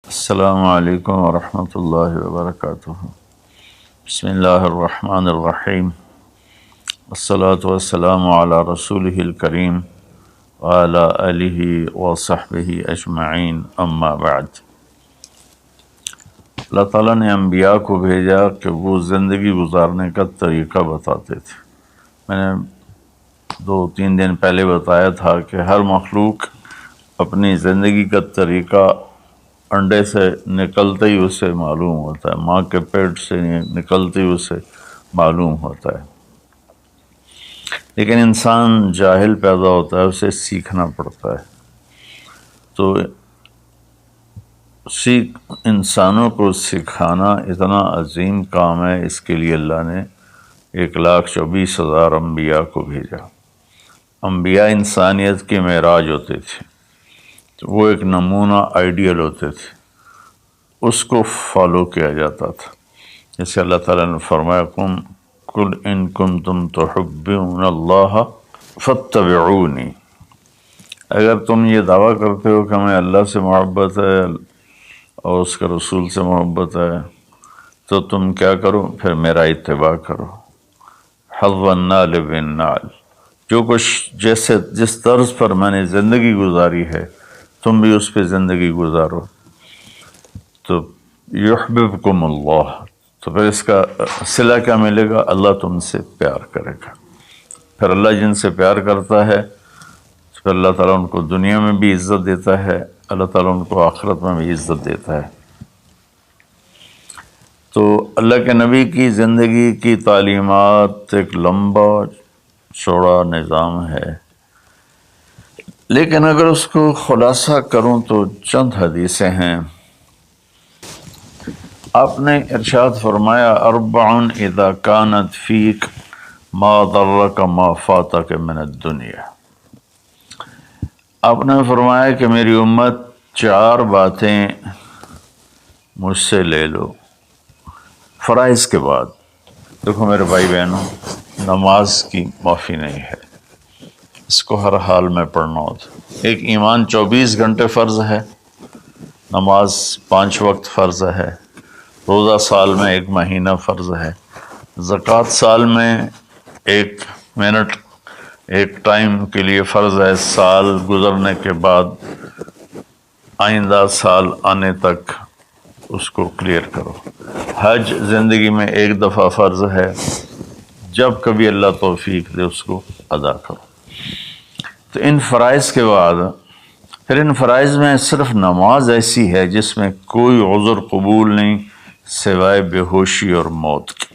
السلام علیکم ورحمۃ اللہ وبرکاتہ۔ بسم اللہ الرحمن الرحیم، والصلاة والسلام علی رسولہ الکریم وعلی آلہ وصحبہ اجمعین، اما بعد۔ اللہ تعالیٰ نے انبیاء کو بھیجا کہ وہ زندگی گزارنے کا طریقہ بتاتے تھے۔ میں نے 2-3 دن پہلے بتایا تھا کہ ہر مخلوق اپنی زندگی کا طریقہ انڈے سے نکلتے ہی اسے معلوم ہوتا ہے، ماں کے پیٹ سے نکلتے ہی اسے معلوم ہوتا ہے، لیکن انسان جاہل پیدا ہوتا ہے، اسے سیکھنا پڑتا ہے۔ تو انسانوں کو سکھانا اتنا عظیم کام ہے، اس کے لیے اللہ نے 1,24,000 انبیاء کو بھیجا۔ انبیاء انسانیت کے معراج ہوتے تھے، وہ ایک نمونہ آئیڈیل ہوتے تھے، اس کو فالو کیا جاتا تھا۔ جیسے اللہ تعالیٰ نے فرمایا قل ان کنتم تحبون اللہ فاتبعونی، اگر تم یہ دعویٰ کرتے ہو کہ ہمیں اللہ سے محبت ہے اور اس کے رسول سے محبت ہے تو تم کیا کرو، پھر میرا اتباع کرو۔ حظ النال بالنال، جو کچھ جس طرز پر میں نے زندگی گزاری ہے تم بھی اس پہ زندگی گزارو، تو یحببکم اللہ، تو پھر اس کا صلہ کیا ملے گا؟ اللہ تم سے پیار کرے گا۔ پھر اللہ جن سے پیار کرتا ہے پھر اللہ تعالیٰ ان کو دنیا میں بھی عزت دیتا ہے، اللہ تعالیٰ ان کو آخرت میں بھی عزت دیتا ہے۔ تو اللہ کے نبی کی زندگی کی تعلیمات ایک لمبا چوڑا نظام ہے، لیکن اگر اس کو خلاصہ کروں تو چند حدیثیں ہیں۔ آپ نے ارشاد فرمایا اربع اذا كانت فیک ما ضرک ما فاتک من الدنیا۔ آپ نے فرمایا کہ میری امت 4 باتیں مجھ سے لے لو فرائض کے بعد۔ دیکھو میرے بھائی بہنوں، نماز کی معافی نہیں ہے، اس کو ہر حال میں پڑھنا ہوتا۔ ایک ایمان 24 گھنٹے فرض ہے، نماز 5 وقت فرض ہے، روزہ سال میں 1 مہینہ فرض ہے، زکوٰۃ سال میں 1 منٹ 1 ٹائم کے لیے فرض ہے، سال گزرنے کے بعد آئندہ سال آنے تک اس کو کلیئر کرو۔ حج زندگی میں 1 دفعہ فرض ہے، جب کبھی اللہ توفیق دے اس کو ادا کرو۔ تو ان فرائض کے بعد پھر ان فرائض میں صرف نماز ایسی ہے جس میں کوئی عذر قبول نہیں سوائے بے ہوشی اور موت کی۔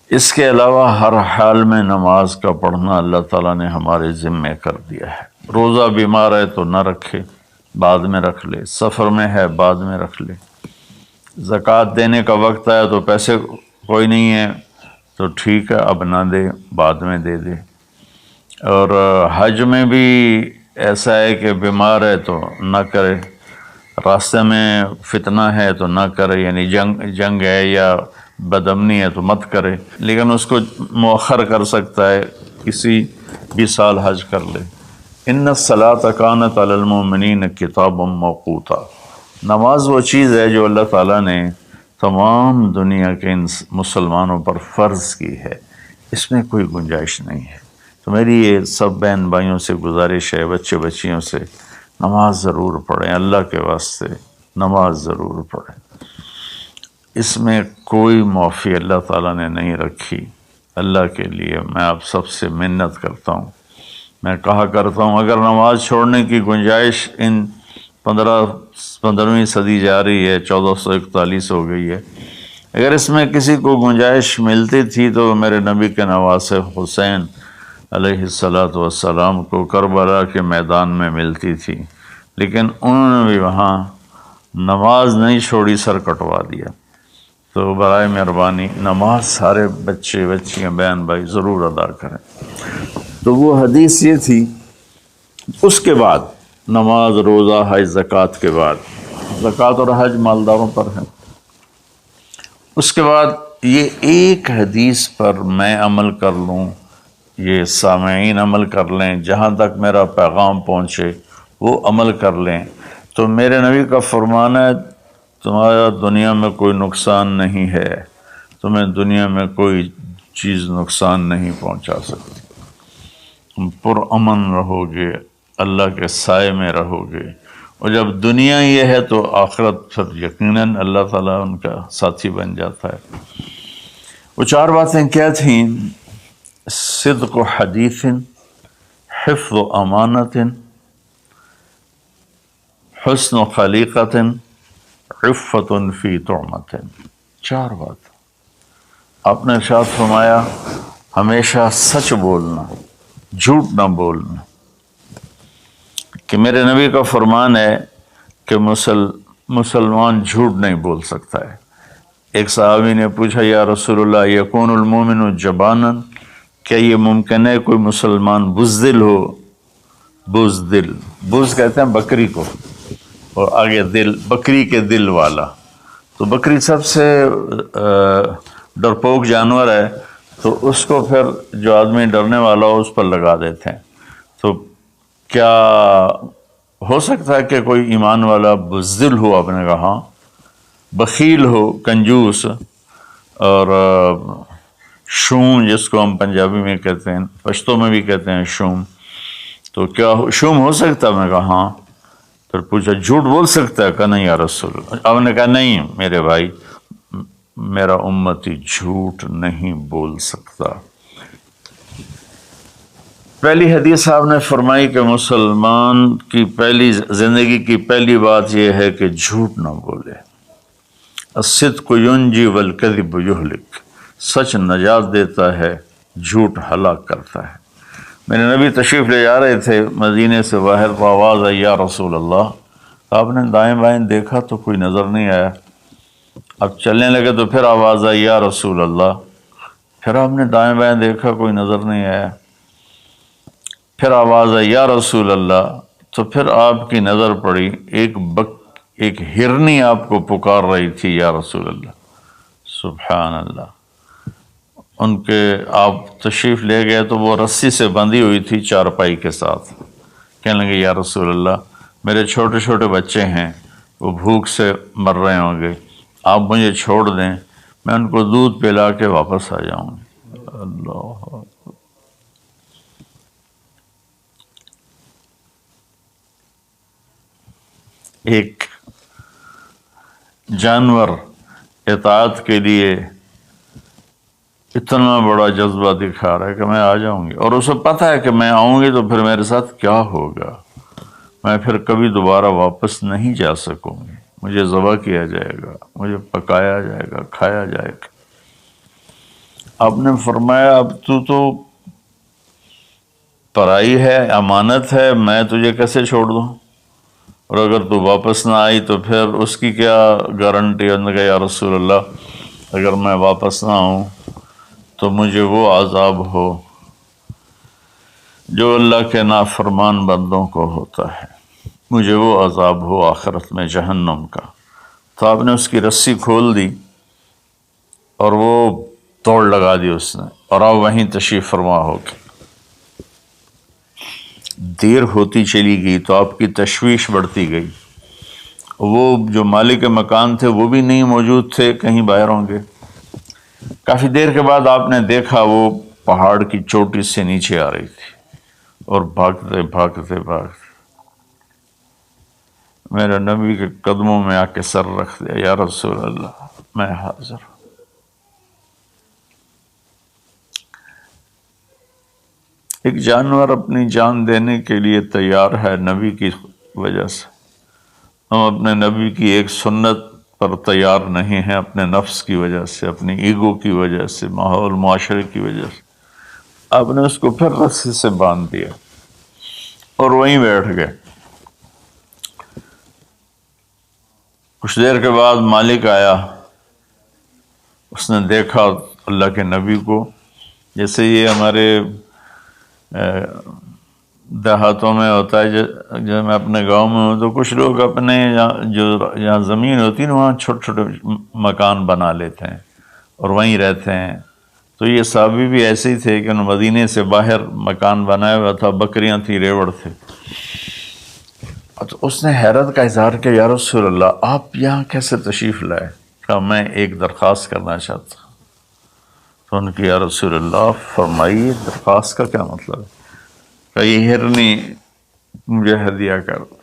اس کے علاوہ ہر حال میں نماز کا پڑھنا اللہ تعالیٰ نے ہمارے ذمے کر دیا ہے۔ روزہ بیمار ہے تو نہ رکھے، بعد میں رکھ لے، سفر میں ہے بعد میں رکھ لے، زکوٰۃ دینے کا وقت آیا تو پیسے کوئی نہیں ہے تو ٹھیک ہے اب نہ دے، بعد میں دے دے۔ اور حج میں بھی ایسا ہے کہ بیمار ہے تو نہ کرے، راستے میں فتنہ ہے تو نہ کرے، یعنی جنگ ہے یا بدامنی ہے تو مت کرے، لیکن اس کو مؤخر کر سکتا ہے، کسی بھی سال حج کر لے۔ ان الصلاۃ کانت علی المؤمنین کتابا موقوتا، نماز وہ چیز ہے جو اللہ تعالیٰ نے تمام دنیا کے مسلمانوں پر فرض کی ہے، اس میں کوئی گنجائش نہیں ہے۔ تو میری یہ سب بہن بھائیوں سے گزارش ہے، بچے بچیوں سے، نماز ضرور پڑھیں، اللہ کے واسطے نماز ضرور پڑھیں۔ اس میں کوئی معافی اللہ تعالیٰ نے نہیں رکھی۔ اللہ کے لیے میں آپ سب سے منت کرتا ہوں، میں کہا کرتا ہوں اگر نماز چھوڑنے کی گنجائش ان 15ویں صدی جا رہی ہے، 1441 ہو گئی ہے، اگر اس میں کسی کو گنجائش ملتی تھی تو میرے نبی کے نواسے حسین علیہ السلام کو کربلا کے میدان میں ملتی تھی، لیکن انہوں نے بھی وہاں نماز نہیں چھوڑی، سر کٹوا دیا۔ تو برائے مہربانی نماز سارے بچے بچیاں بہن بھائی ضرور ادا کریں۔ تو وہ حدیث یہ تھی۔ اس کے بعد نماز، روزہ، حج، زکوٰۃ کے بعد، زکوٰۃ اور حج مالداروں پر ہے۔ اس کے بعد یہ ایک حدیث پر میں عمل کر لوں، یہ سامعین عمل کر لیں، جہاں تک میرا پیغام پہنچے وہ عمل کر لیں، تو میرے نبی کا فرمان ہے تمہارا دنیا میں کوئی نقصان نہیں ہے، تمہیں دنیا میں کوئی چیز نقصان نہیں پہنچا سکتی، تم پرامن رہو گے، اللہ کے سائے میں رہو گے، اور جب دنیا یہ ہے تو آخرت پھر یقیناً اللہ تعالیٰ ان کا ساتھی بن جاتا ہے۔ وہ 4 باتیں کیا تھیں؟ صدق و حدیث، حفظ و امانت، حسن و خلیقت، عفت فی طعمت۔ 4 بات آپ نے ارشاد فرمایا ہمیشہ سچ بولنا، جھوٹ نہ بولنا، کہ میرے نبی کا فرمان ہے کہ مسلمان جھوٹ نہیں بول سکتا ہے۔ ایک صحابی نے پوچھا یا رسول اللہ یکون المومن جبانا، کیا یہ ممکن ہے کوئی مسلمان بزدل ہو؟ بزدل، بز کہتے ہیں بکری کو، اور آگے دل، بکری کے دل والا۔ تو بکری سب سے ڈرپوک جانور ہے، تو اس کو پھر جو آدمی ڈرنے والا ہو اس پر لگا دیتے ہیں۔ تو کیا ہو سکتا ہے کہ کوئی ایمان والا بزدل ہو؟ آپ نے کہا ہاں، بخیل ہو، کنجوس، اور شوم جس کو ہم پنجابی میں کہتے ہیں، پشتو میں بھی کہتے ہیں شوم، تو کیا شوم ہو سکتا ہے؟ میں نے کہا ہاں۔ پھر پوچھا جھوٹ بول سکتا ہے؟ کہا نہیں یا رسول اللہ۔ آپ نے کہا نہیں میرے بھائی، میرا امتی جھوٹ نہیں بول سکتا۔ پہلی حدیث آپ نے فرمائی کہ مسلمان کی پہلی زندگی کی پہلی بات یہ ہے کہ جھوٹ نہ بولے۔ الصدق ینجی والکذب یہلک، سچ نجات دیتا ہے، جھوٹ ہلاک کرتا ہے۔ میرے نبی تشریف لے جا رہے تھے مدینے سے باہر، تو آواز آئی یا رسول اللہ۔ آپ نے دائیں بائیں دیکھا تو کوئی نظر نہیں آیا۔ اب چلنے لگے تو پھر آواز آئی یا رسول اللہ۔ پھر آپ نے دائیں بائیں دیکھا، کوئی نظر نہیں آیا۔ پھر آواز آئی یا رسول اللہ، تو پھر آپ کی نظر پڑی، ایک ہرنی آپ کو پکار رہی تھی یا رسول اللہ۔ سبحان اللہ۔ ان کے آپ تشریف لے گئے تو وہ رسی سے بندھی ہوئی تھی چارپائی کے ساتھ۔ کہنے لگے یا رسول اللہ میرے چھوٹے چھوٹے بچے ہیں، وہ بھوک سے مر رہے ہوں گے، آپ مجھے چھوڑ دیں، میں ان کو دودھ پلا کے واپس آ جاؤں گی۔ اللہ، ایک جانور اطاعت کے لیے اتنا بڑا جذبہ دکھا رہا ہے کہ میں آ جاؤں گی، اور اسے پتہ ہے کہ میں آؤں گی تو پھر میرے ساتھ کیا ہوگا، میں پھر کبھی دوبارہ واپس نہیں جا سکوں گی، مجھے ذبح کیا جائے گا، مجھے پکایا جائے گا، کھایا جائے گا۔ آپ نے فرمایا اب تو پرائی ہے، امانت ہے، میں تجھے کیسے چھوڑ دوں، اور اگر تو واپس نہ آئی تو پھر اس کی کیا گارنٹی؟ انہوں نے کہا یا رسول اللہ اگر میں واپس نہ آؤں تو مجھے وہ عذاب ہو جو اللہ کے نافرمان بندوں کو ہوتا ہے، مجھے وہ عذاب ہو آخرت میں جہنم کا۔ تو آپ نے اس کی رسی کھول دی اور وہ توڑ لگا دی اس نے، اور آپ وہیں تشریف فرما ہو کے۔ دیر ہوتی چلی گئی تو آپ کی تشویش بڑھتی گئی، وہ جو مالک مکان تھے وہ بھی نہیں موجود تھے، کہیں باہر ہوں گے۔ کافی دیر کے بعد آپ نے دیکھا وہ پہاڑ کی چوٹی سے نیچے آ رہی تھی، اور بھاگتے بھاگتے بھاگتے میرے نبی کے قدموں میں آ کے سر رکھ دیا، یا رسول اللہ میں حاضر ہوں۔ ایک جانور اپنی جان دینے کے لیے تیار ہے نبی کی وجہ سے، ہم اپنے نبی کی ایک سنت پر تیار نہیں ہیں، اپنے نفس کی وجہ سے، اپنی ایگو کی وجہ سے، ماحول معاشرے کی وجہ سے۔ آپ نے اس کو پھر رسی سے باندھ دیا اور وہیں بیٹھ گئے۔ کچھ دیر کے بعد مالک آیا، اس نے دیکھا اللہ کے نبی کو، جیسے یہ ہمارے دیہاتوں میں ہوتا ہے، جب میں اپنے گاؤں میں ہوں تو کچھ لوگ اپنے جہاں زمین ہوتی ہے نا وہاں چھوٹے چھوٹے مکان بنا لیتے ہیں اور وہیں رہتے ہیں۔ تو یہ صحابی بھی ایسے ہی تھے کہ انہوں مدینے سے باہر مکان بنایا ہوا تھا، بکریاں تھی، ریوڑ تھے۔ تو اس نے حیرت کا اظہار کیا، یا رسول اللہ آپ یہاں کیسے تشریف لائے؟ کہا میں ایک درخواست کرنا چاہتا ہوں۔ تو ان کی یا رسول اللہ فرمائیے درخواست کا کیا مطلب ہے؟ کہا یہ ہرنی مجھے ہدیہ کر دو،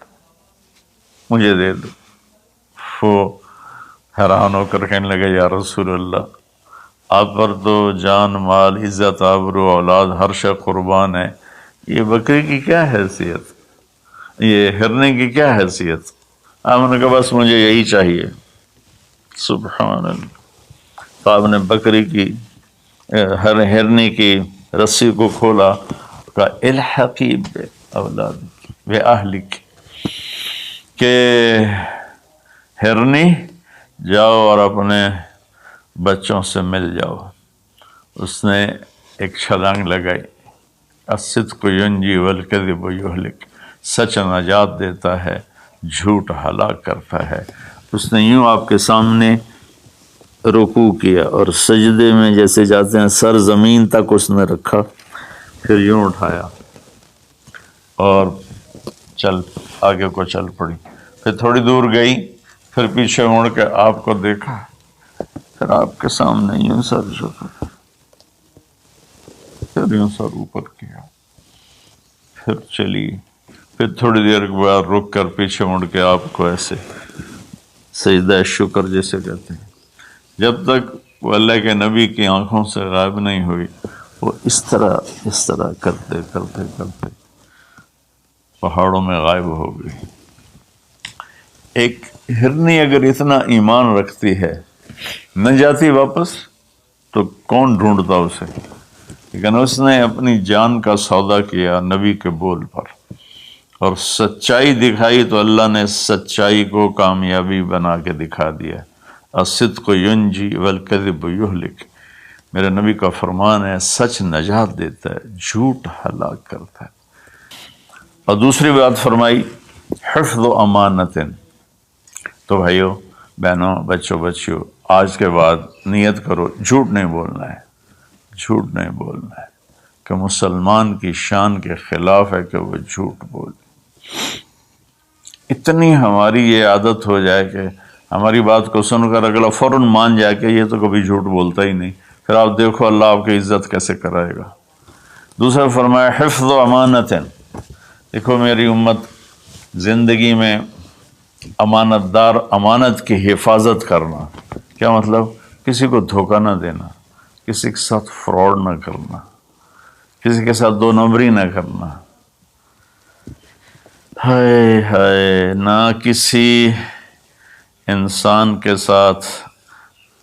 مجھے دے دو۔ وہ حیران ہو کر کہنے لگے یا رسول اللہ آپ پر تو جان مال عزت آبرو اولاد ہر شے قربان ہے، یہ بکری کی کیا حیثیت، یہ ہرنے کی کیا حیثیت؟ آپ نے کہا بس مجھے یہی چاہیے۔ سبحان اللہ۔ تو آپ نے بکری کی ہرنے کی رسی کو کھولا، کہا الحقی بے اولادک بے اہلک، کہ ہرنی جاؤ اور اپنے بچوں سے مل جاؤ۔ اس نے ایک چھلانگ لگائی، الصدق ینجی والکذب یہلک، سچ نجات دیتا ہے، جھوٹ ہلاک کرتا ہے۔ اس نے یوں آپ کے سامنے رکوع کیا اور سجدے میں جیسے جاتے ہیں سر زمین تک اس نے رکھا، پھر یوں اٹھایا اور آگے کو چل پڑی۔ پھر تھوڑی دور گئی، پھر پیچھے مڑ کے آپ کو دیکھا، پھر آپ کے سامنے یوں سر جھکا، پھر یوں سر اوپر کیا، پھر چلی، پھر تھوڑی دیر کے بعد رک کر پیچھے مڑ کے آپ کو ایسے سجدہ شکر جیسے کہتے ہیں۔ جب تک وہ اللہ کے نبی کی آنکھوں سے غائب نہیں ہوئی، وہ اس طرح کرتے کرتے کرتے پہاڑوں میں غائب ہو گئی۔ ایک ہرنی اگر اتنا ایمان رکھتی ہے نہ جاتی واپس تو کون ڈھونڈتا اسے؟ لیکن اس نے اپنی جان کا سودا کیا نبی کے بول پر اور سچائی دکھائی، تو اللہ نے سچائی کو کامیابی بنا کے دکھا دیا۔ الصدق ینجی والکذب یہلک، میرے نبی کا فرمان ہے سچ نجات دیتا ہے، جھوٹ ہلاک کرتا ہے۔ اور دوسری بات فرمائی حفظ امانت۔ تو بھائیو بہنوں بچوں بچیوں، آج کے بعد نیت کرو جھوٹ نہیں بولنا ہے، جھوٹ نہیں بولنا ہے، کہ مسلمان کی شان کے خلاف ہے کہ وہ جھوٹ بولے۔ اتنی ہماری یہ عادت ہو جائے کہ ہماری بات کو سن کر اگلا فوراً مان جائے کہ یہ تو کبھی جھوٹ بولتا ہی نہیں، پھر آپ دیکھو اللہ آپ کی عزت کیسے کرائے گا۔ دوسرا فرمایا حفظ و امانت۔ دیکھو میری امت زندگی میں امانت دار، امانت کی حفاظت کرنا، کیا مطلب؟ کسی کو دھوکہ نہ دینا، کسی کے ساتھ فراڈ نہ کرنا، کسی کے ساتھ دو نمبری نہ کرنا، ہائے ہائے، نہ کسی انسان کے ساتھ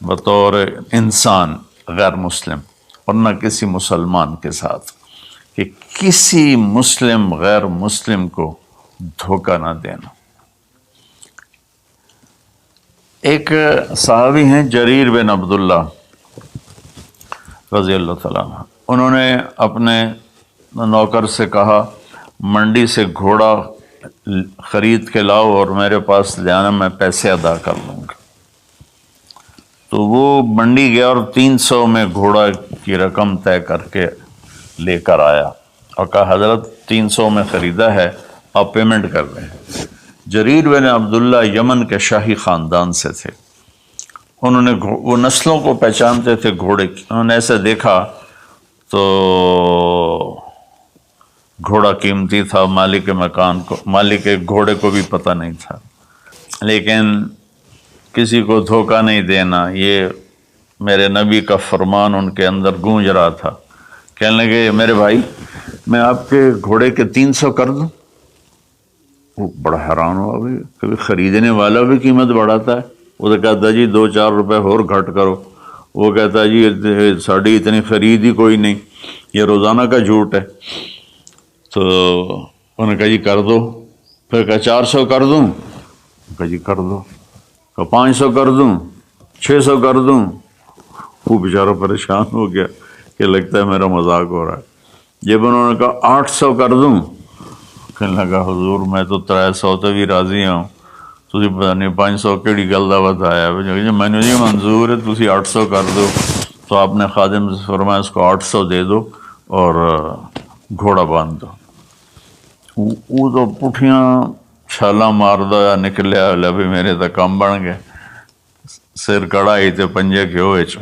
بطور انسان غیر مسلم، اور نہ کسی مسلمان کے ساتھ، کہ کسی مسلم غیر مسلم کو دھوکہ نہ دینا۔ ایک صحابی ہیں جریر بن عبداللہ رضی اللہ تعالیٰ عنہ، انہوں نے اپنے نوکر سے کہا منڈی سے گھوڑا خرید کے لاؤ اور میرے پاس لے آنا، میں پیسے ادا کر لوں گا۔ تو وہ منڈی گیا اور 300 میں گھوڑا کی رقم طے کر کے لے کر آیا اور کہا حضرت 300 میں خریدا ہے، آپ پیمنٹ کر رہے ہیں۔ جریر بن عبداللہ یمن کے شاہی خاندان سے تھے، انہوں نے وہ نسلوں کو پہچانتے تھے گھوڑے کی، انہوں نے ایسے دیکھا تو گھوڑا قیمتی تھا، مالک مکان کو، مالک گھوڑے کو بھی پتہ نہیں تھا، لیکن کسی کو دھوکہ نہیں دینا، یہ میرے نبی کا فرمان ان کے اندر گونج رہا تھا۔ کہنے لگے میرے بھائی میں آپ کے گھوڑے کے 300 کر دوں؟ وہ بڑا حیران ہوا، بھی کبھی خریدنے والا بھی قیمت بڑھاتا ہے۔ وہ تو کہتا ہے جی 2-4 روپے اور گھٹ کرو، وہ کہتا ہے جی ساڑھی اتنی خرید ہی کوئی نہیں، یہ روزانہ کا جھوٹ ہے۔ تو انہوں نے کہا جی کر دو، پھر کہا 400 کر دوں، کہا جی کر دو، کہا 500 کر دوں، 600 کر دوں۔ وہ بیچارہ پریشان ہو گیا کہ لگتا ہے میرا مذاق ہو رہا ہے۔ جب انہوں نے کہا 800 کر دوں، کہنے لگا حضور میں تو 300 تے بھی راضی ہوں، تسی پتہ نہیں 500 کیڑی گل دا بتایا، میں نے جی منظور ہے تسی 800 کر دو۔ تو آپ نے خادم سے فرمایا اس کو 800 دے دو اور گھوڑا باندھ دو۔ وہ تو پٹھیاں چھالا مار دو یا نکلیا بھی میرے تو کام بن گئے، سر کڑائی تے پنجے کے ہوئے چ۔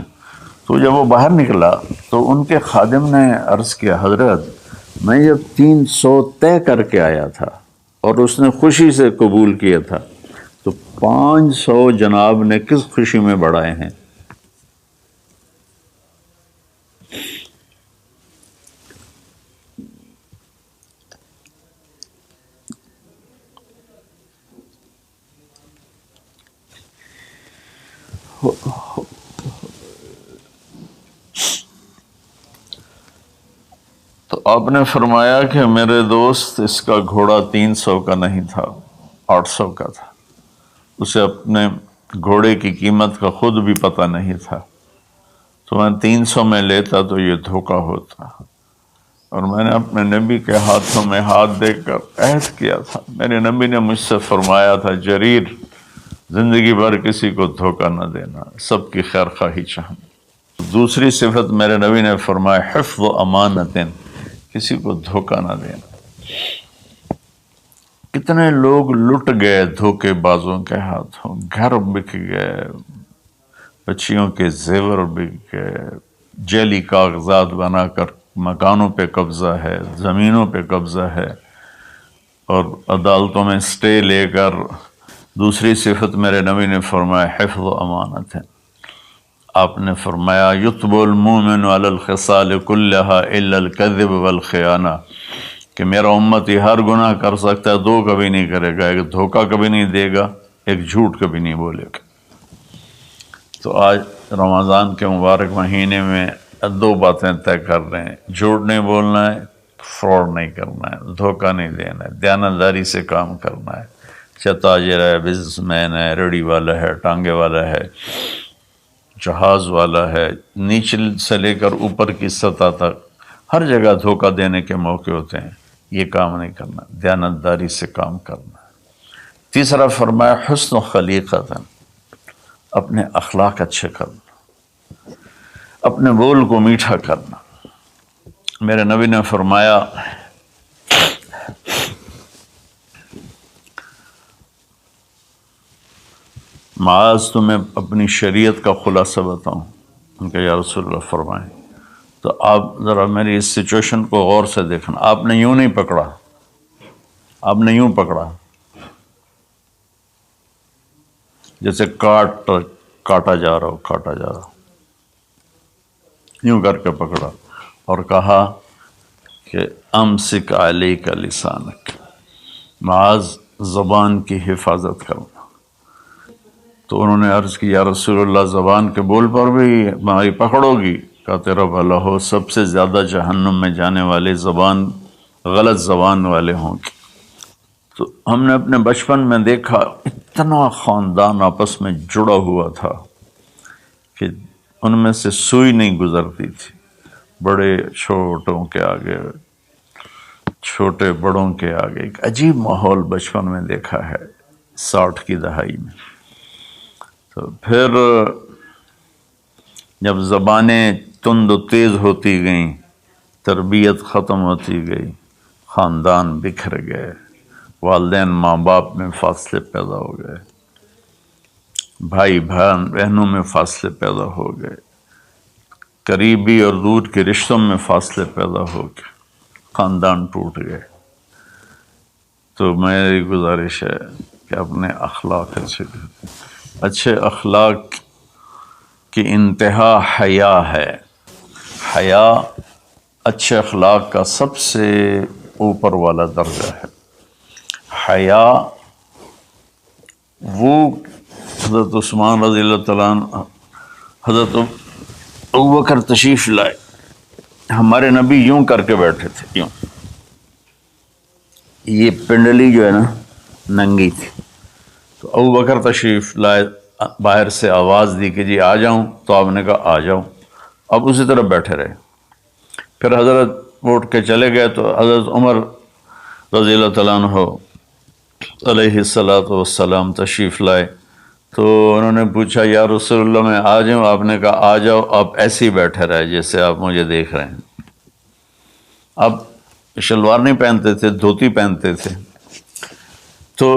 تو جب وہ باہر نکلا تو ان کے خادم نے عرض کیا حضرت میں جب 300 طے کر کے آیا تھا اور اس نے خوشی سے قبول کیا تھا تو 500 جناب نے کس خوشی میں بڑھائے ہیں؟ تو آپ نے فرمایا کہ میرے دوست اس کا گھوڑا 300 کا نہیں تھا، 800 کا تھا، اسے اپنے گھوڑے کی قیمت کا خود بھی پتہ نہیں تھا، تو میں 300 میں لیتا تو یہ دھوکہ ہوتا، اور میں نے اپنے نبی کے ہاتھوں میں ہاتھ دے کر عہد کیا تھا، میرے نبی نے مجھ سے فرمایا تھا جریر زندگی بھر کسی کو دھوکہ نہ دینا، سب کی خیر خواہی چاہنا۔ دوسری صفت میرے نبی نے فرمایا حفظ و امانت، کسی کو دھوکہ نہ دینا۔ کتنے لوگ لٹ گئے دھوکے بازوں کے ہاتھوں، گھر بک گئے، بچیوں کے زیور بک گئے، جعلی کاغذات بنا کر مکانوں پہ قبضہ ہے، زمینوں پہ قبضہ ہے، اور عدالتوں میں سٹے لے کر۔ دوسری صفت میرے نبی نے فرمایا حفظ و امانت ہے۔ آپ نے فرمایا یتب المومن علی الخصال کلہا الا الکذب والخیانہ، کہ میرا امتی ہر گناہ کر سکتا ہے، 2 کبھی نہیں کرے گا، ایک دھوکہ کبھی نہیں دے گا، ایک جھوٹ کبھی نہیں بولے گا۔ تو آج رمضان کے مبارک مہینے میں 2 باتیں طے کر رہے ہیں، جھوٹ نہیں بولنا ہے، فراڈ نہیں کرنا ہے، دھوکہ نہیں دینا ہے، دیانتداری سے کام کرنا ہے، چاہے تاجر ہے، بزنس مین ہے، ریڑھی والا ہے، ٹانگے والا ہے، جہاز والا ہے، نیچل سے لے کر اوپر کی سطح تک ہر جگہ دھوکہ دینے کے موقع ہوتے ہیں، یہ کام نہیں کرنا، دیانتداری سے کام کرنا ہے۔ تیسرا فرمایا حسن خلیقت، اپنے اخلاق اچھے کرنا، اپنے بول کو میٹھا کرنا۔ میرے نبی نے فرمایا معاذ تمہیں اپنی شریعت کا خلاصہ بتاؤں؟ ان کا یا رسول اللہ فرمائیں۔ تو آپ ذرا میری اس سچویشن کو غور سے دیکھنا، آپ نے یوں نہیں پکڑا، آپ نے یوں پکڑا جیسے کاٹا جا رہا ہو، کاٹا جا رہا ہو، یوں کر کے پکڑا اور کہا کہ امسک علیک لسانک، معاذ زبان کی حفاظت کرنا۔ تو انہوں نے عرض کی یا رسول اللہ زبان کے بول پر بھی ہماری پکڑو گی؟ کہا تیرا بھلا ہو، سب سے زیادہ جہنم میں جانے والے غلط زبان والے ہوں گے۔ تو ہم نے اپنے بچپن میں دیکھا اتنا خاندان آپس میں جڑا ہوا تھا کہ ان میں سے سوئی نہیں گزرتی تھی، بڑے چھوٹوں کے آگے، چھوٹے بڑوں کے آگے، ایک عجیب ماحول بچپن میں دیکھا ہے 60 کی دہائی میں۔ تو پھر جب زبانیں تند و تیز ہوتی گئیں، تربیت ختم ہوتی گئی، خاندان بکھر گئے، والدین ماں باپ میں فاصلے پیدا ہو گئے، بھائی بہنوں میں فاصلے پیدا ہو گئے، قریبی اور دور کے رشتوں میں فاصلے پیدا ہو گئے، خاندان ٹوٹ گئے۔ تو میری گزارش ہے کہ اپنے اخلاق اچھے اخلاق کی انتہا حیا ہے۔ حیا اچھے اخلاق کا سب سے اوپر والا درجہ ہے۔ حیا وہ حضرت عثمان رضی اللہ تعالیٰ عنہ، حضرت ابوبکر تشریف لائے، ہمارے نبی یوں کر کے بیٹھے تھے، یوں، یہ پنڈلی جو ہے نا ننگی تھی، تو ابوبکر تشریف لائے، باہر سے آواز دی کہ جی آ جاؤں، تو آپ نے کہا آ جاؤں، اب اسی طرح بیٹھے رہے۔ پھر حضرت اٹھ کے چلے گئے تو حضرت عمر رضی اللہ تعالیٰ عنہ علیہ السلام تشریف لائے، تو انہوں نے پوچھا یا رسول اللہ میں آ جاؤں؟ آپ نے کہا آ جاؤ، آپ ایسے ہی بیٹھے رہے جیسے آپ مجھے دیکھ رہے ہیں۔ آپ شلوار نہیں پہنتے تھے، دھوتی پہنتے تھے، تو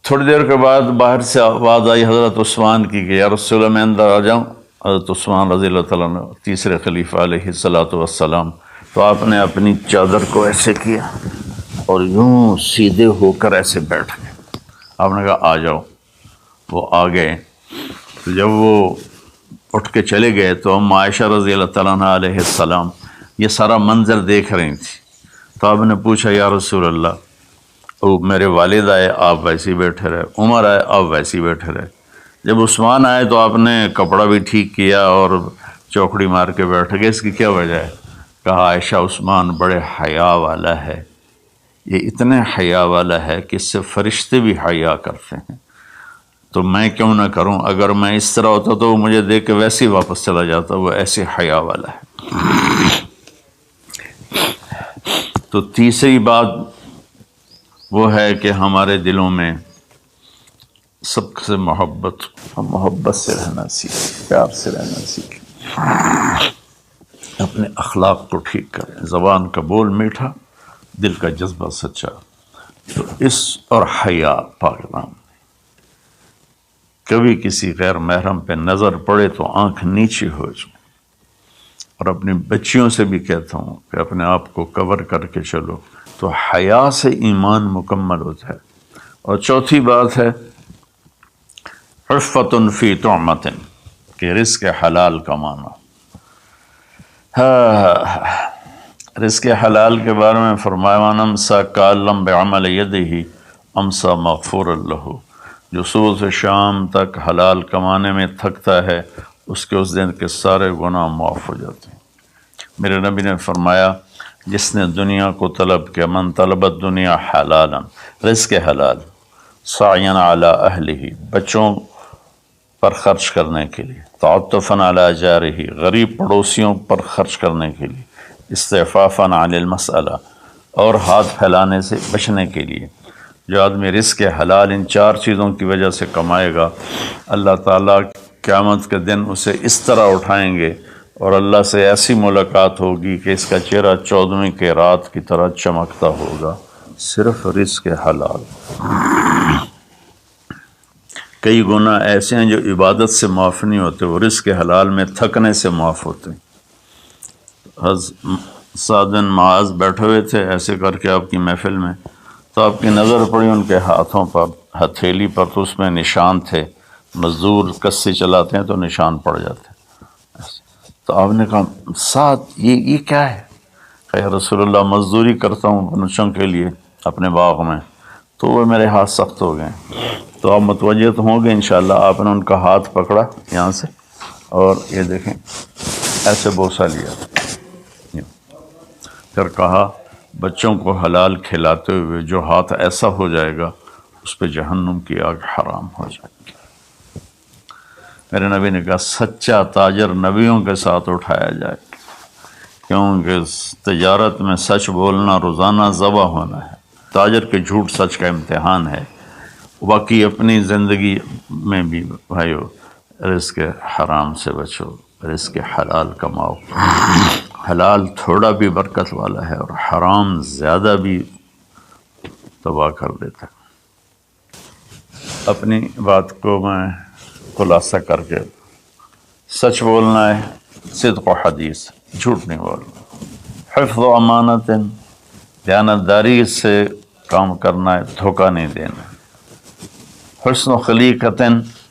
تھوڑی دیر کے بعد باہر سے آواز آئی حضرت عثمان کی کہ یا رسول اللہ میں اندر آ جاؤں؟ حضرت عثمان رضی اللہ تعالیٰ عنہ تیسرے خلیفہ علیہ الصلاۃ والسلام، تو آپ نے اپنی چادر کو ایسے کیا اور یوں سیدھے ہو کر ایسے بیٹھ گئے۔ آپ نے کہا آ جاؤ۔ وہ آ گئے۔ تو جب وہ اٹھ کے چلے گئے تو ام عائشہ رضی اللہ تعالیٰ عنہ علیہ السلام یہ سارا منظر دیکھ رہی تھی۔ تو آپ نے پوچھا یا رسول اللہ، وہ میرے والد آئے آپ ویسے ہی بیٹھے رہے، عمر آئے آپ ویسے ہی بیٹھے رہے، جب عثمان آئے تو آپ نے کپڑا بھی ٹھیک کیا اور چوکڑی مار کے بیٹھ گئے، اس کی کیا وجہ ہے؟ کہا عائشہ عثمان بڑے حیا والا ہے، یہ اتنے حیا والا ہے کہ اس سے فرشتے بھی حیا کرتے ہیں، تو میں کیوں نہ کروں؟ اگر میں اس طرح ہوتا تو وہ مجھے دیکھ کے ویسے ہی واپس چلا جاتا، وہ ایسے حیا والا ہے۔ تو تیسری بات وہ ہے کہ ہمارے دلوں میں سب سے محبت سے رہنا سیکھیں، پیار سے رہنا سیکھیں، اپنے اخلاق کو ٹھیک کریں، زبان کا بول میٹھا، دل کا جذبہ سچا۔ تو اس اور حیا پاک نام، کبھی کسی غیر محرم پہ نظر پڑے تو آنکھ نیچی ہو جائے۔ اور اپنی بچیوں سے بھی کہتا ہوں کہ اپنے آپ کو کور کر کے چلو، تو حیا سے ایمان مکمل ہوتا ہے۔ اور چوتھی بات ہے عفت فی طعمۃ، کہ رزق حلال کمانا۔ رزق حلال کے بارے میں فرمایا وَمَنْ أَمْسَكَ كَأَن بِعَمَلِ يَدِهِ أَمْسَى مَغْفُورًا لَهُ، جو صبح سے شام تک حلال کمانے میں تھکتا ہے اس کے اس دن کے سارے گناہ معاف ہو جاتے ہیں۔ میرے نبی نے فرمایا جس نے دنیا کو طلب کیا، من طلب الدنیا حلالا، رزق حلال، سعیاً علی اہلہ، بچوں پر خرچ کرنے کے لیے، تعطفاً علی جارہ، غریب پڑوسیوں پر خرچ کرنے کے لیے، استعفافاً عن المسألہ، اور ہاتھ پھیلانے سے بچنے کے لیے۔ جو آدمی رزق حلال ان چار چیزوں کی وجہ سے کمائے گا، اللہ تعالیٰ قیامت کے دن اسے اس طرح اٹھائیں گے اور اللہ سے ایسی ملاقات ہوگی کہ اس کا چہرہ 14ویں کی رات کی طرح چمکتا ہوگا، صرف رزق حلال۔ کئی گناہ ایسے ہیں جو عبادت سے معاف نہیں ہوتے، وہ رزق حلال میں تھکنے سے معاف ہوتے ہیں۔ سعد بن معاذ بیٹھے ہوئے تھے ایسے کر کے آپ کی محفل میں، تو آپ کی نظر پڑی ان کے ہاتھوں پر، ہتھیلی پر، تو اس میں نشان تھے، مزدور کسی چلاتے ہیں تو نشان پڑ جاتے ہیں۔ تو آپ نے کہا سعد یہ کیا ہے؟ کہ یا رسول اللہ مزدوری کرتا ہوں بچوں کے لیے اپنے باغ میں، تو وہ میرے ہاتھ سخت ہو گئے۔ تو آپ متوجہ تو ہوں گے انشاءاللہ۔ آپ نے ان کا ہاتھ پکڑا یہاں سے اور یہ دیکھیں ایسے بوسہ لیا، پھر کہا بچوں کو حلال کھلاتے ہوئے جو ہاتھ ایسا ہو جائے گا اس پہ جہنم کی آگ حرام ہو جائے گی۔ میرے نبی نے کہا سچا تاجر نبیوں کے ساتھ اٹھایا جائے، کیونکہ تجارت میں سچ بولنا روزانہ ذبح ہونا ہے، تاجر کے جھوٹ سچ کا امتحان ہے۔ باقی اپنی زندگی میں بھی بھائیو رزق حرام سے بچو، رزق حلال کماؤ۔ حلال تھوڑا بھی برکت والا ہے اور حرام زیادہ بھی تباہ کر دیتا ہے۔ اپنی بات کو میں خلاصہ کر کے، سچ بولنا ہے، صدق و حدیث، جھوٹ نہیں بولنا، حفظ و امانت، دیانتداری سے کام کرنا ہے، دھوکہ نہیں دینا، حسن و خلیقت،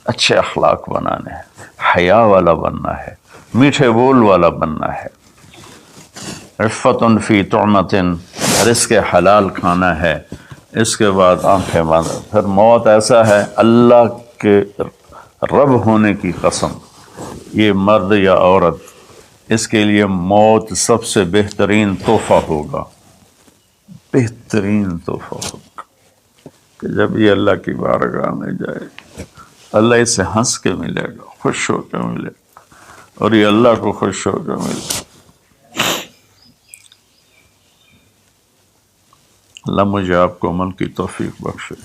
اچھے اخلاق بنانے ہیں، حیا والا بننا ہے، میٹھے بول والا بننا ہے، عفت فی طعمت، رزق حلال کھانا ہے۔ اس کے بعد آنکھیں بند، پھر موت ایسا ہے اللہ کے رب ہونے کی قسم، یہ مرد یا عورت، اس کے لیے موت سب سے بہترین تحفہ ہوگا، بہترین تحفہ ہوگا کہ جب یہ اللہ کی بارگاہ میں جائے، اللہ اسے ہنس کے ملے گا، خوش ہو کے ملے گا، اور یہ اللہ کو خوش ہو کے ملے گا۔ اللہ مجھے آپ کو عمل کی توفیق بخشے۔